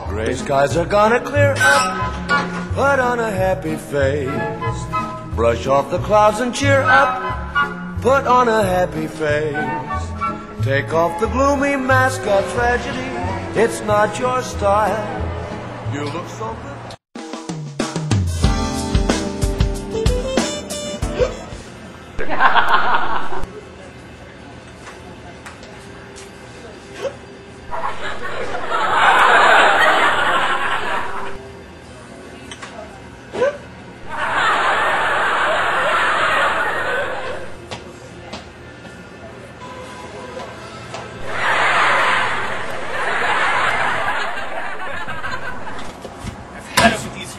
Gray skies are gonna clear up. Put on a happy face. Brush off the clouds and cheer up. Put on a happy face. Take off the gloomy mask of tragedy. It's not your style. You look so good.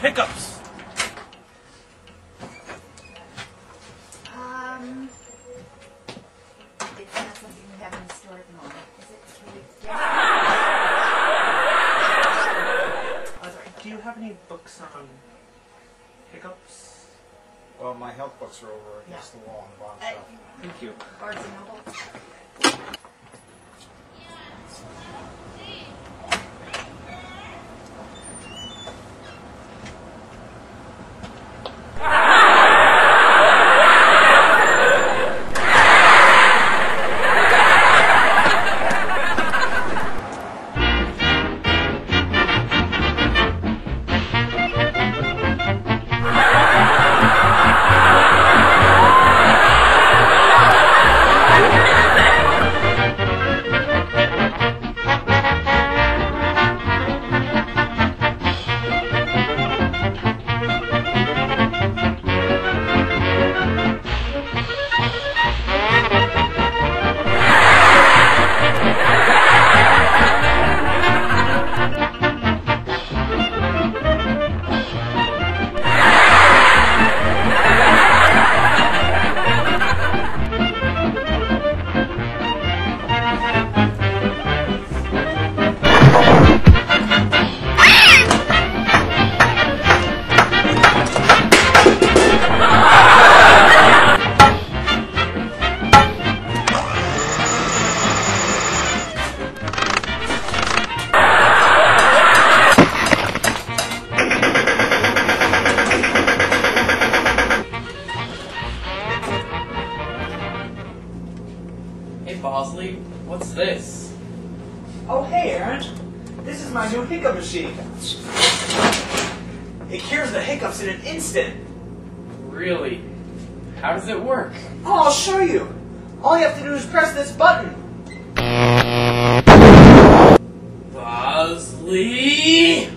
Hiccups. It's not something we have in the store at the moment. Is it? Can we get Oh, sorry. Do you have any books on hiccups? Well, my health books are over against the wall on the bottom shelf. Thank you. Barnes and Noble? Hey Bosley, what's this? Oh, hey, Aaron. This is my new hiccup machine. It cures the hiccups in an instant. Really? How does it work? Oh, I'll show you. All you have to do is press this button. Bosley!